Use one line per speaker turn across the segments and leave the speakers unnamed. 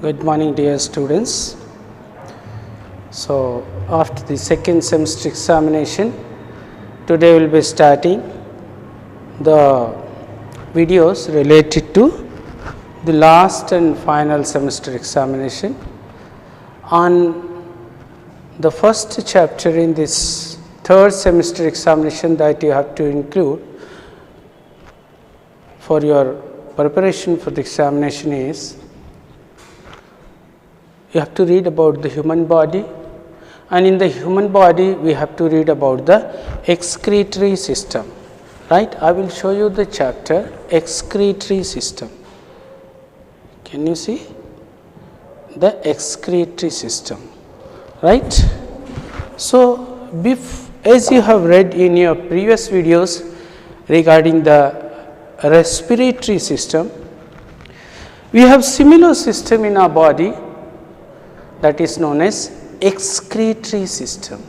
Good morning, dear students. So, after the second semester examination, today we will be starting the videos related to the last and final semester examination. On the first chapter in this third semester examination that you have to include for your preparation for the examination is, you have to read about the human body, and in the human body we have to read about the excretory system, right. I will show you the chapter excretory system. Can you see the excretory system, right. So, as you have read in your previous videos regarding the respiratory system, we have similar system in our body that is known as excretory system.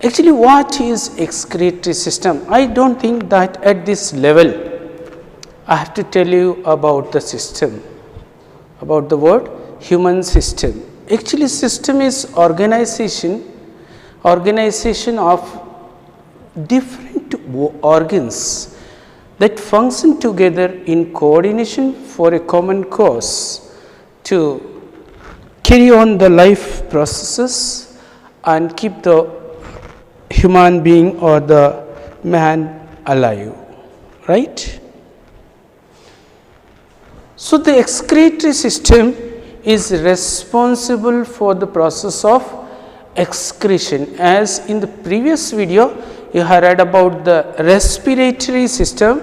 Actually, what is excretory system? I do not think that at this level I have to tell you about the system, about the word human system. Actually, system is organization of different organs that function together in coordination for a common cause to carry on the life processes and keep the human being or the man alive, right. So, the excretory system is responsible for the process of excretion. As in the previous video you have read about the respiratory system,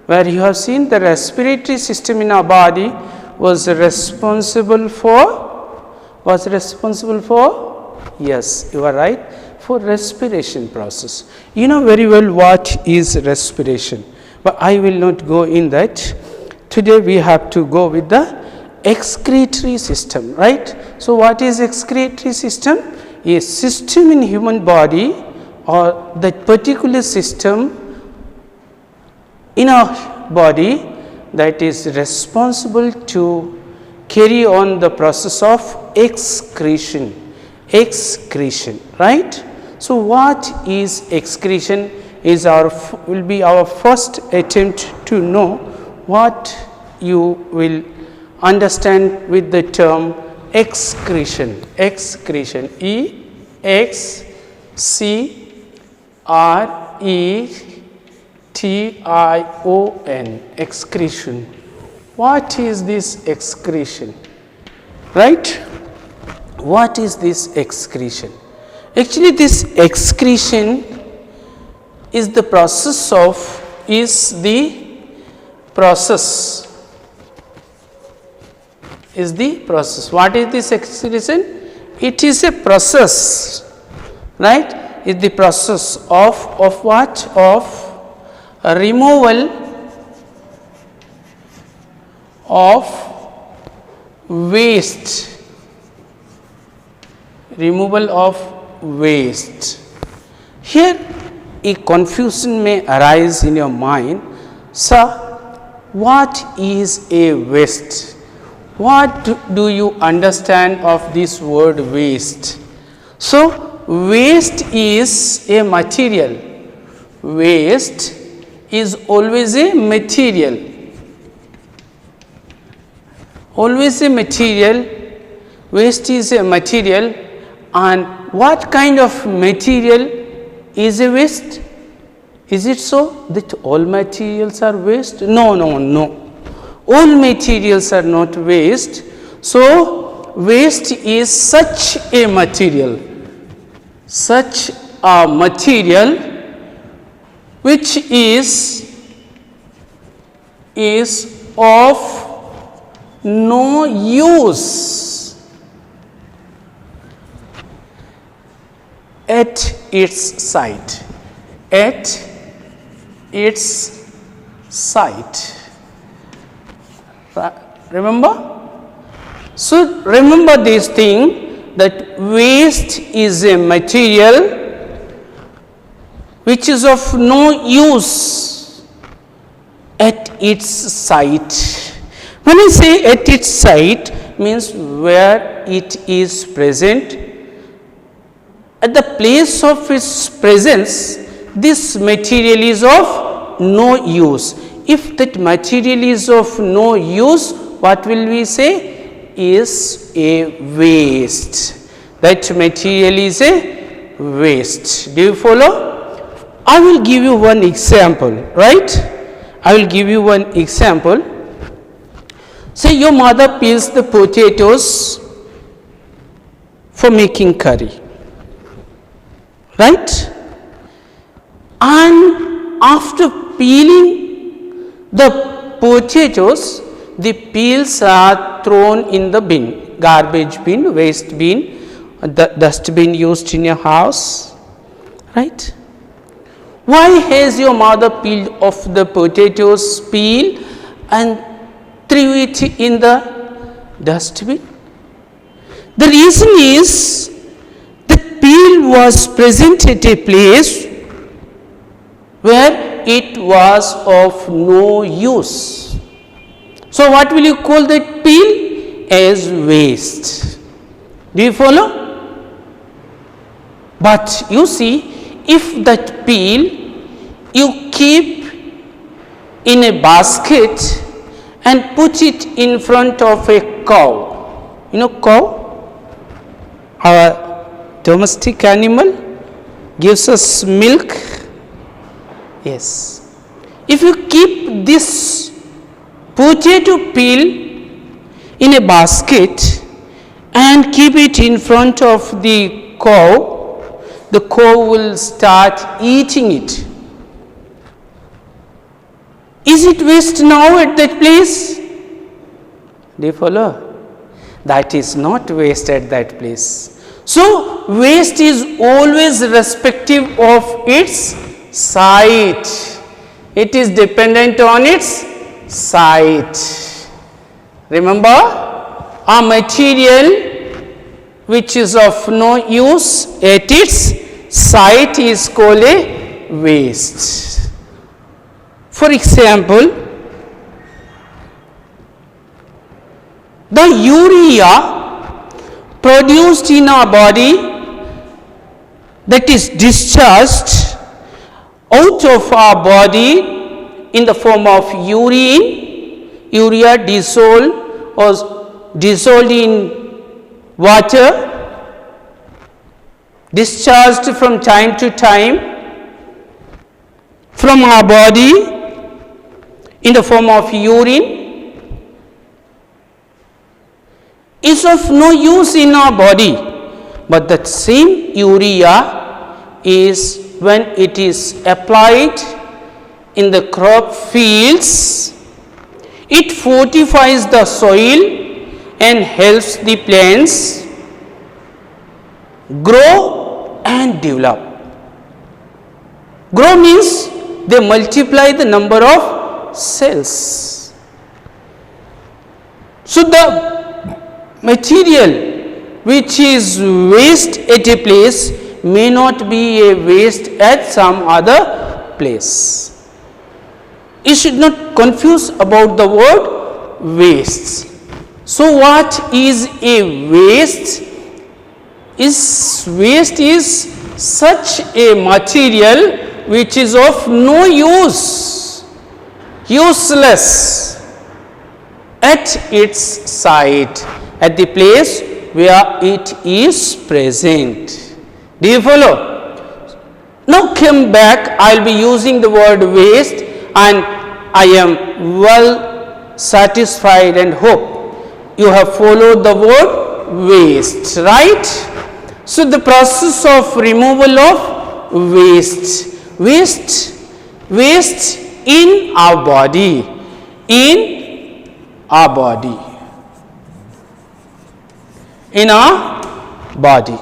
where you have seen the respiratory system in our body was responsible for, yes, you are right, for respiration process. You know very well what is respiration, but I will not go in that. Today we have to go with the excretory system, right. So, what is excretory system? A system in human body or that particular system in our body that is responsible to carry on the process of excretion, right. So, what is excretion is will be our first attempt to know what you will understand with the term excretion. E X C R E T I O N, excretion. What is this excretion, right? What is this excretion? Actually, this excretion is the process of, What is this excretion? It is a process, right? It is the process of what? Of removal of waste, Here a confusion may arise in your mind. Sir, what is a waste? What do you understand of this word waste? So, waste is a material. Waste is always a material. Waste is a material, and what kind of material is a waste? Is it so that all materials are waste? No. All materials are not waste. So, waste is such a material which is of no use at its site. Remember? So, remember this thing, that waste is a material which is of no use at its site. When I say at its site, means where it is present. At the place of its presence, this material is of no use. If that material is of no use, what will we say? Is a waste. That material is a waste. Do you follow? I will give you one example, right? I will give you one example. Say your mother peels the potatoes for making curry, right? And after peeling the potatoes, the peels are thrown in the bin, garbage bin, waste bin, the dustbin used in your house, right? Why has your mother peeled off the potatoes peel and threw it in the dustbin? The reason is the peel was present at a place where it was of no use. So what will you call that peel? As waste. Do you follow? But you see, if that peel you keep in a basket and put it in front of a cow, you know cow, our domestic animal, gives us milk. Yes. If you keep this potato peel in a basket and keep it in front of the cow will start eating it. Is it waste now at that place? Do you follow? That is not waste at that place. So, waste is always respective of its site. It is dependent on its site. Remember, a material which is of no use at its site is called a waste. For example, the urea produced in our body, that is discharged out of our body in the form of urine, urea dissolved in water, discharged from time to time from our body in the form of urine, is of no use in our body, but that same urea is, when it is applied in the crop fields, it fortifies the soil and helps the plants grow and develop. Grow means they multiply the number of cells. So the material which is waste at a place may not be a waste at some other place. You should not confuse about the word waste. So what is a waste? Waste is such a material which is of no use, useless at its site, at the place where it is present. Do you follow? Now come back, I will be using the word waste, and I am well satisfied and hope you have followed the word waste, right? So the process of removal of waste in our body, in our body.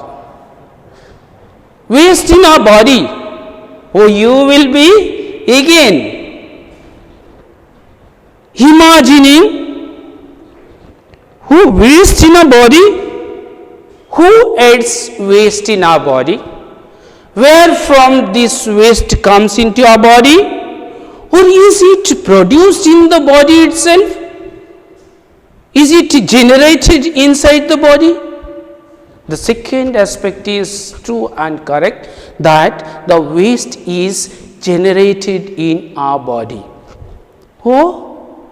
Waste in our body. Oh, you will be again imagining who waste in our body, who adds waste in our body, where from this waste comes into our body, or is it produced in the body itself? Is it generated inside the body? The second aspect is true and correct, that the waste is generated in our body. Oh,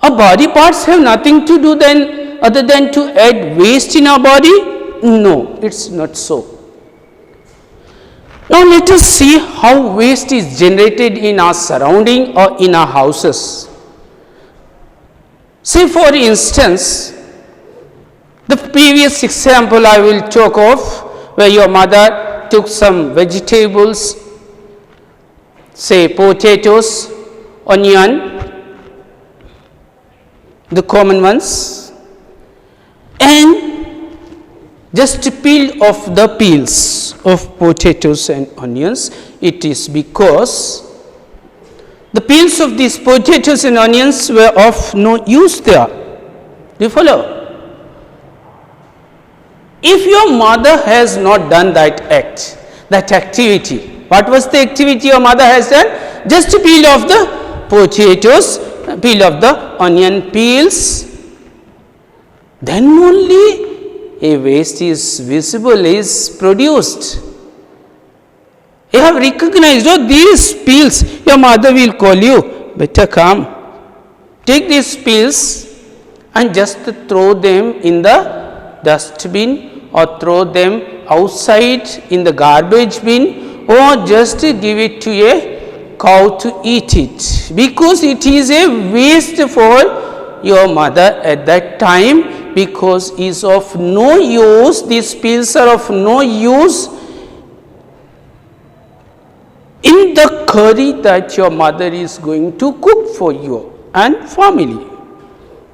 our body parts have nothing to do then other than to add waste in our body? No, it's not so. Now let us see how waste is generated in our surrounding or in our houses. Say for instance, the previous example I will talk of, where your mother took some vegetables, say potatoes, onion, the common ones, and just peeled off the peels of potatoes and onions. It is because the peels of these potatoes and onions were of no use there. Do you follow? If your mother has not done that act, that activity, what was the activity your mother has done? Just to peel off the potatoes, peel off the onion peels, then only a waste is visible, is produced. You have recognized, oh, these peels, your mother will call you, better come, take these peels and just throw them in the dustbin, or throw them outside in the garbage bin, or just give it to a cow to eat it, because it is a waste for your mother at that time, because it is of no use. These peels are of no use in the curry that your mother is going to cook for you and family.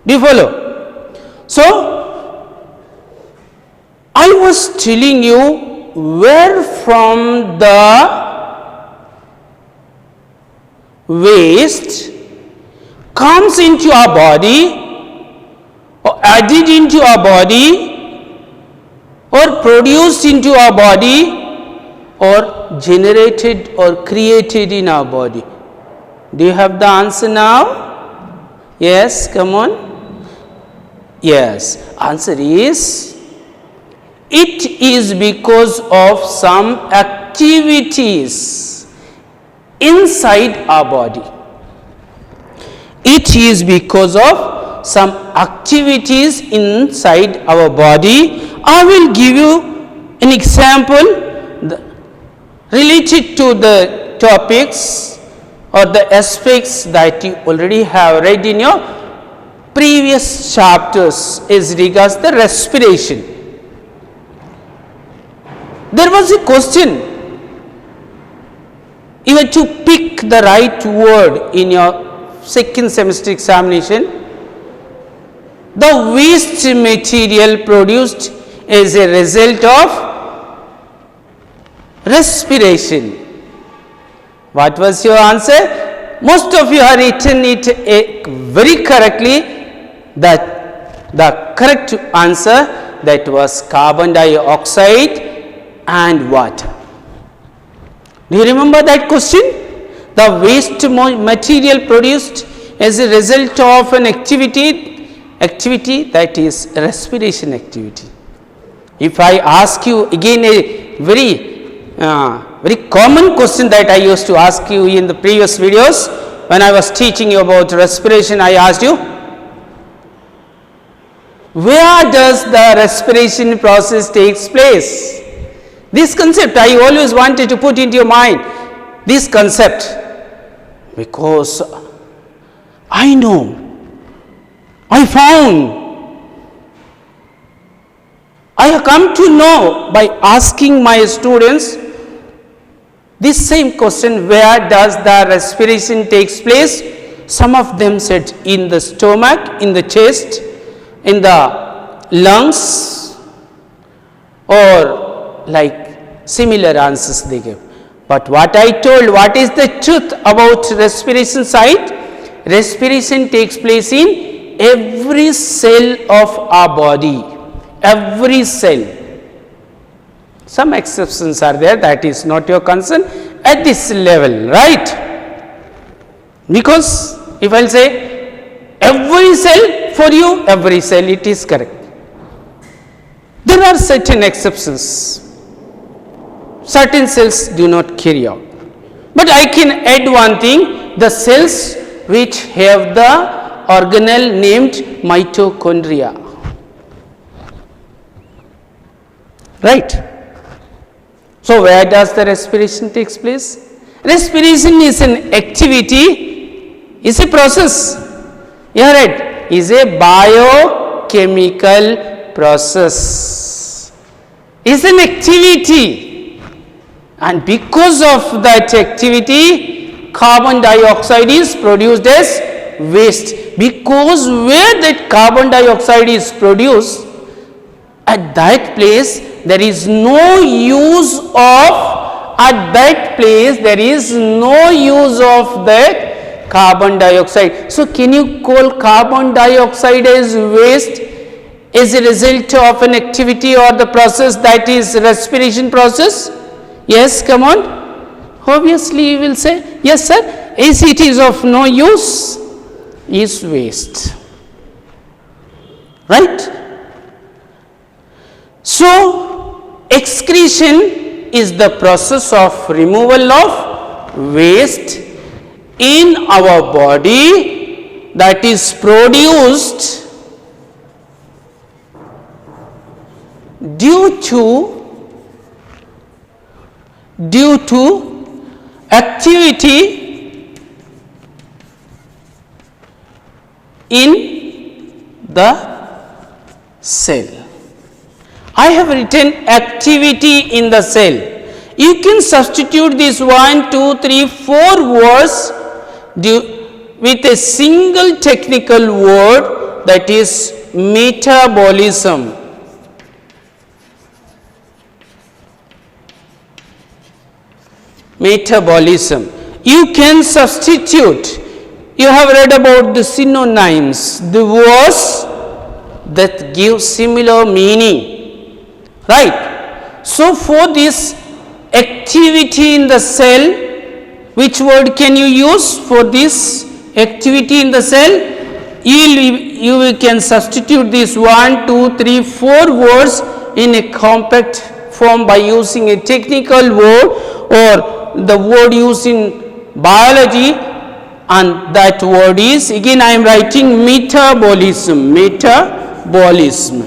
Do you follow? So, I was telling you where from the waste comes into our body, or added into our body, or produced into our body, or generated or created in our body. Do you have the answer now? Yes, come on. Yes, answer is, it is because of some activities inside our body. It is because of some activities inside our body. I will give you an example related to the topics or the aspects that you already have read in your previous chapters as regards the respiration. There was a question, you had to pick the right word in your second semester examination. The waste material produced as a result of respiration. What was your answer? Most of you have written it very correctly. That the correct answer, that was carbon dioxide and water. Do you remember that question? The waste material produced as a result of an activity that is respiration activity. If I ask you again a very common question that I used to ask you in the previous videos, when I was teaching you about respiration, I asked you, where does the respiration process takes place? This concept I always wanted to put into your mind, this concept, because I know, I found, I have come to know by asking my students this same question, where does the respiration takes place? Some of them said in the stomach, in the chest, in the lungs, or like similar answers they gave. But what I told, what is the truth about respiration side? Respiration takes place in every cell of our body, every cell. Some exceptions are there, that is not your concern at this level, right? Because if I will say every cell, for you every cell it is correct. There are certain exceptions. Certain cells do not carry out. But I can add one thing, the cells which have the organelle named mitochondria. Right. So, where does the respiration takes place? Respiration is an activity, is a process. You are right, is a biochemical process, is an activity, and because of that activity carbon dioxide is produced as waste, because where that carbon dioxide is produced, at that place there is no use of, at that place there is no use of that carbon dioxide. So, can you call carbon dioxide as waste as a result of an activity or the process that is respiration process? Yes, come on. Obviously, you will say, yes sir, as it is of no use, is waste. Right? So, excretion is the process of removal of waste in our body that is produced due to activity in the cell. I have written activity in the cell. You can substitute this 1, 2, 3, 4 words with a single technical word, that is metabolism. Metabolism. You can substitute. You have read about the synonyms, the words that give similar meaning, right? So, for this activity in the cell, which word can you use for this activity in the cell? You can substitute this 1, 2, 3, 4 words in a compact form by using a technical word or the word used in biology, and that word is, again I am writing metabolism. Metabolism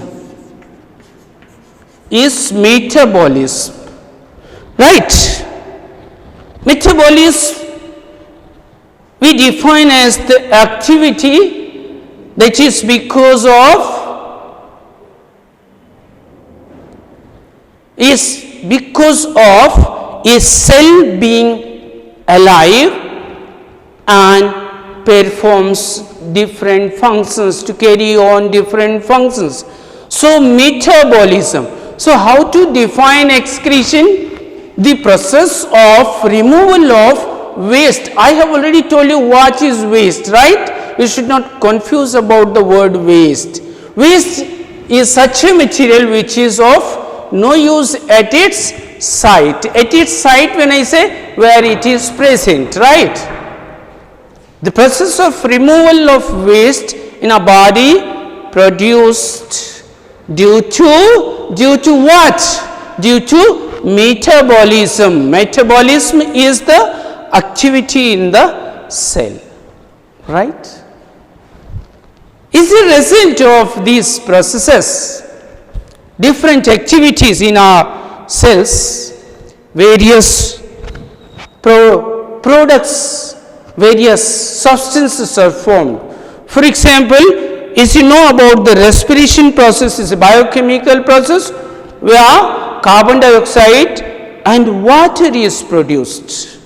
is metabolism, right? Metabolism we define as the activity that is because of a cell being alive and performs different functions to carry on different functions. So, metabolism. So, how to define excretion? The process of removal of waste. I have already told you what is waste, right? You should not confuse about the word waste. Waste is such a material which is of no use at its site. At its site, when I say where it is present, right? The process of removal of waste in a body produced due to what? Due to metabolism. Metabolism is the activity in the cell, right? Is a result of these processes, different activities in our cells, various products, various substances are formed. For example, as you know about the respiration process is a biochemical process where carbon dioxide and water is produced.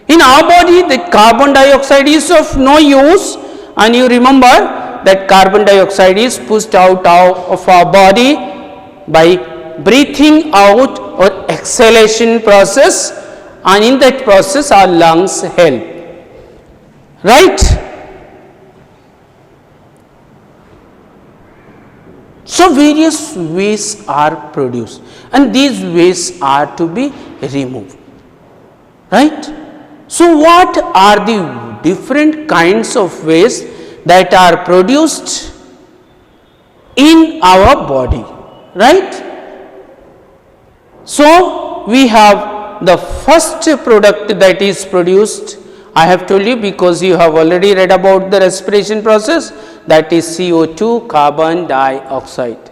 In our body, the carbon dioxide is of no use, and you remember that carbon dioxide is pushed out of our body by breathing out or exhalation process, and in that process our lungs help, right? So, various wastes are produced and these wastes are to be removed, right? So, what are the different kinds of waste that are produced in our body, right? So we have the first product that is produced. I have told you because you have already read about the respiration process, that is CO2, carbon dioxide,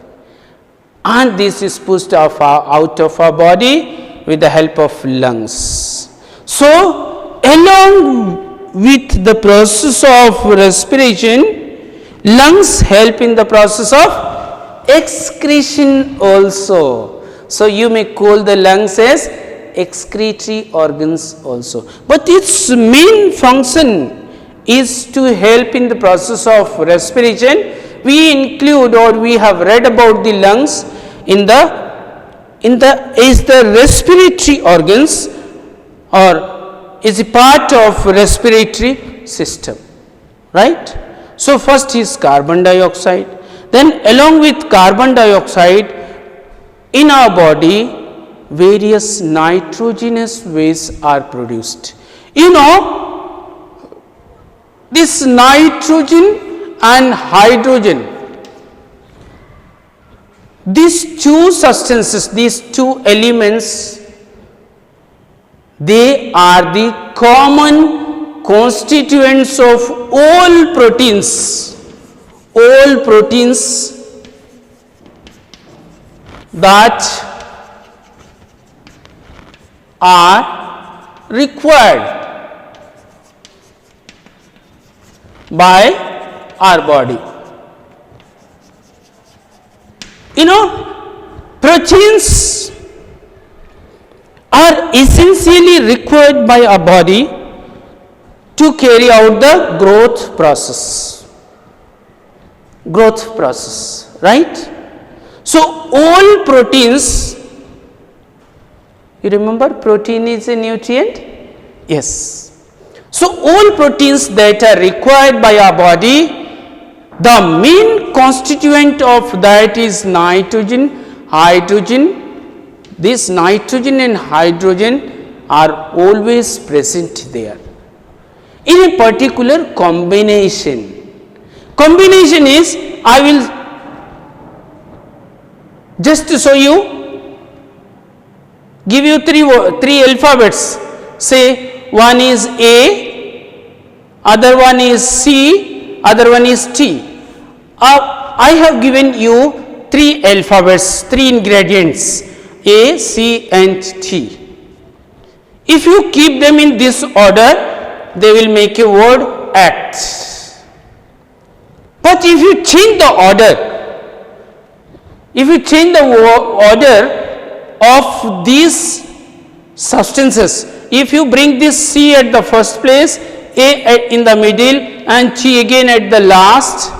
and this is pushed out of our body with the help of lungs. So along with the process of respiration, lungs help in the process of excretion also. So you may call the lungs as excretory organs also, but its main function is to help in the process of respiration. We include, or we have read about the lungs in the respiratory organs, or is a part of respiratory system, right? So first is carbon dioxide, then along with carbon dioxide in our body various nitrogenous waste are produced. You know, this nitrogen and hydrogen, these two substances, these two elements, they are the common constituents of all proteins that are required by our body. You know, proteins are essentially required by our body to carry out the growth process, right? So all proteins, you remember protein is a nutrient? Yes. So all proteins that are required by our body, the main constituent of that is nitrogen, hydrogen. This nitrogen and hydrogen are always present there in a particular combination. Combination is, I will just to show you, give you three alphabets. Say one is A, other one is C, other one is T. I have given you three alphabets, three ingredients, A, C and T. If you keep them in this order, they will make a word act. But if you change the order, of these substances, if you bring this C at the first place, A in the middle and T again at the last,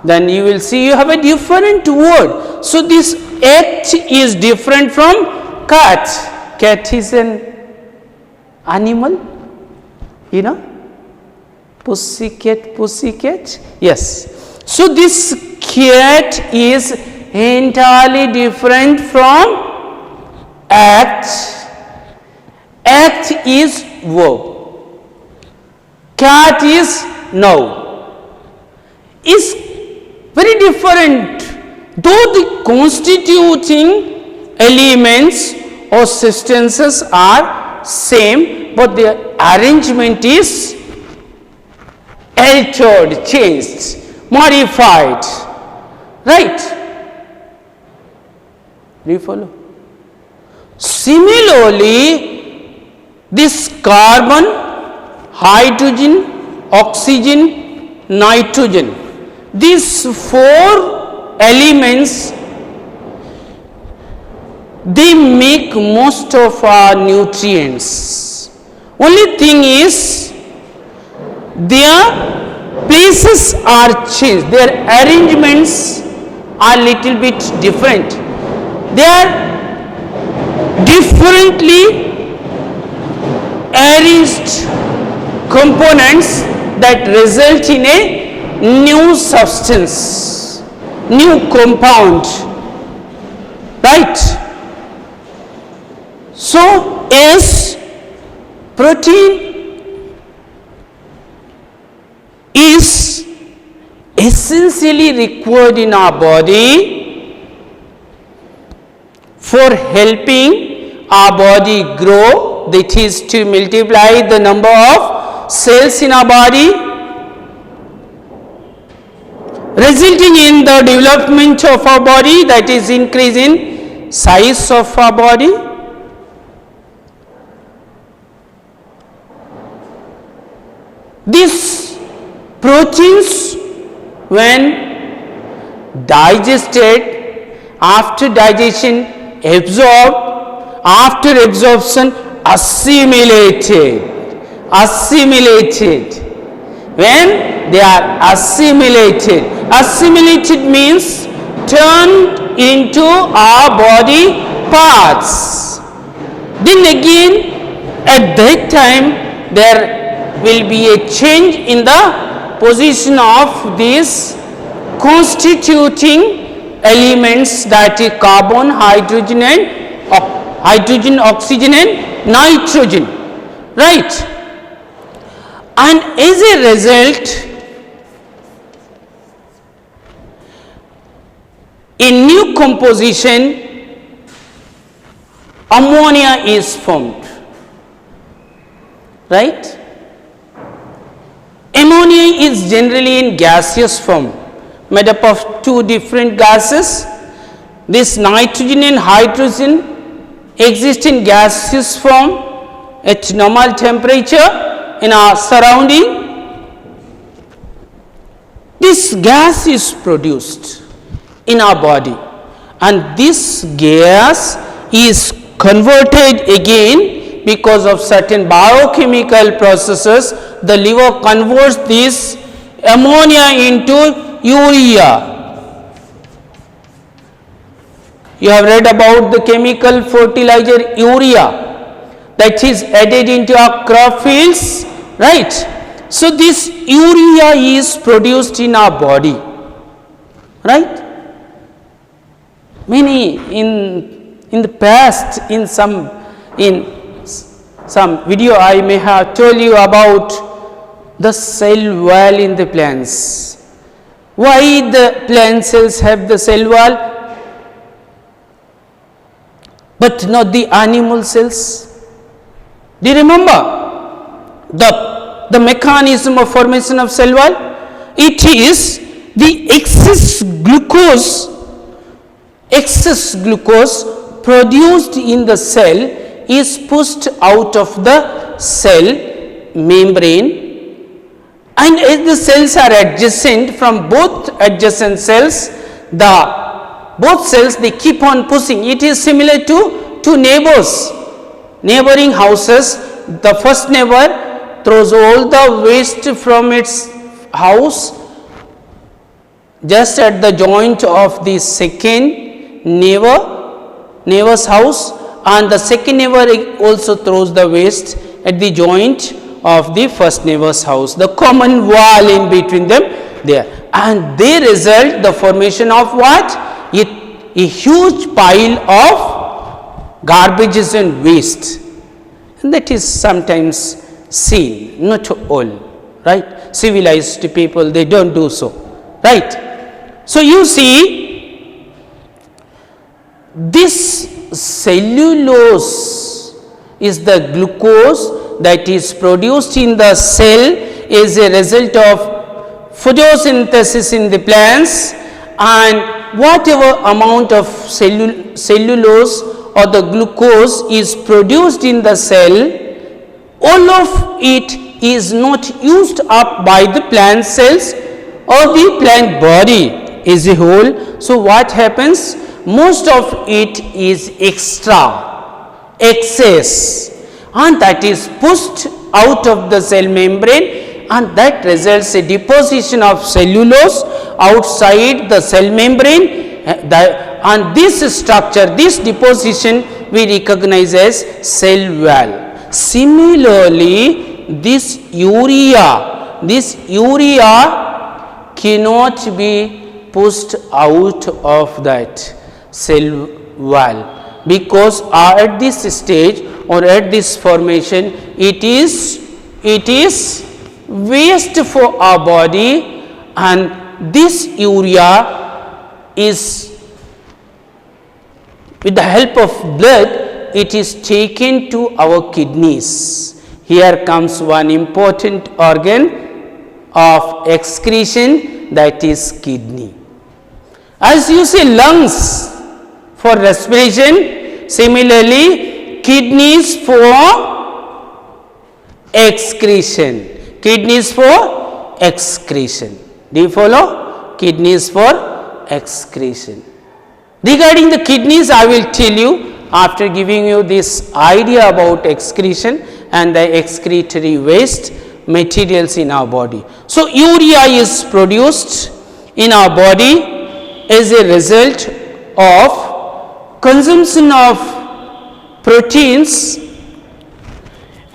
then you will see you have a different word. So this act is different from cat. Cat is an animal, you know, pussycat, yes. So this cat is entirely different from act. Act is verb, cat is noun. Is very different, though the constituting elements or substances are same, but their arrangement is altered, changed, modified, right? Do you follow? Similarly, this carbon, hydrogen, oxygen, nitrogen, these four elements, they make most of our nutrients. Only thing is, their places are changed, their arrangements are little bit different. They are differently arranged components that result in a new substance, new compound, right? So as protein is essentially required in our body for helping our body grow, that is to multiply the number of cells in our body, resulting in the development of our body, that is increase in size of our body. These proteins, when digested, after digestion absorbed, after absorption assimilated. When they are assimilated means turned into our body parts. Then again at that time there will be a change in the position of these constituting elements, that is carbon, hydrogen, oxygen and nitrogen, right? And as a result, a new composition, ammonia is formed, right? Ammonia is generally in gaseous form, made up of two different gases. This nitrogen and hydrogen exist in gaseous form at normal temperature in our surrounding. This gas is produced in our body, and this gas is converted again because of certain biochemical processes. The liver converts this ammonia into urea. You have read about the chemical fertilizer urea that is added into our crop fields, right? So this urea is produced in our body, right? Many in the past, in some video I may have told you about the cell wall in the plants. Why the plant cells have the cell wall but not the animal cells? Do you remember the mechanism of formation of cell wall? It is the excess glucose produced in the cell is pushed out of the cell membrane, and as the cells are adjacent, from both adjacent cells, both cells they keep on pushing. It is similar to neighboring houses. The first neighbor throws all the waste from its house just at the joint of the second neighbor's house, and the second neighbor also throws the waste at the joint of the first neighbor's house, the common wall in between them there, and they result the formation of what? A huge pile of garbages and waste, and that is sometimes seen, not all, right? Civilized people, they don't do so, right? So you see, this cellulose is the glucose that is produced in the cell as a result of photosynthesis in the plants, and whatever amount of cellulose or the glucose is produced in the cell, all of it is not used up by the plant cells or the plant body as a whole. So what happens? Most of it is excess, and that is pushed out of the cell membrane, and that results a deposition of cellulose outside the cell membrane, and this structure, this deposition we recognize as cell wall. Similarly, this urea cannot be pushed out of that cell wall, because at this stage or at this formation it is waste for our body, and this urea is, with the help of blood, it is taken to our kidneys. Here comes one important organ of excretion, that is kidney. As you see, lungs for respiration, similarly kidneys for excretion. Kidneys for excretion. Do you follow? Kidneys for excretion. Regarding the kidneys, I will tell you after giving you this idea about excretion and the excretory waste materials in our body. So, urea is produced in our body as a result of consumption of proteins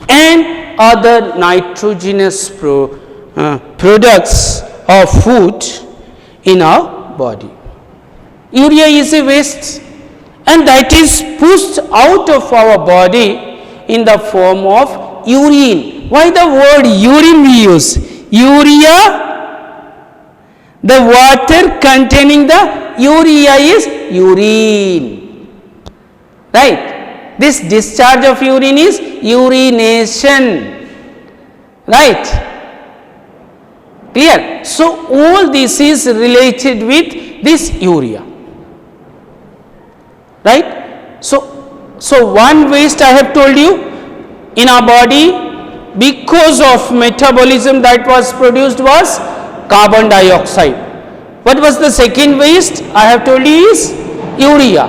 and other nitrogenous products of food in our body. Urea is a waste and that is pushed out of our body in the form of urine. Why the word urine we use? Urea, the water containing the urea is urine, right? This discharge of urine is urination, right? Clear? So, all this is related with this urea, right? So one waste I have told you in our body because of metabolism that was produced was carbon dioxide. What was the second waste I have told you is urea.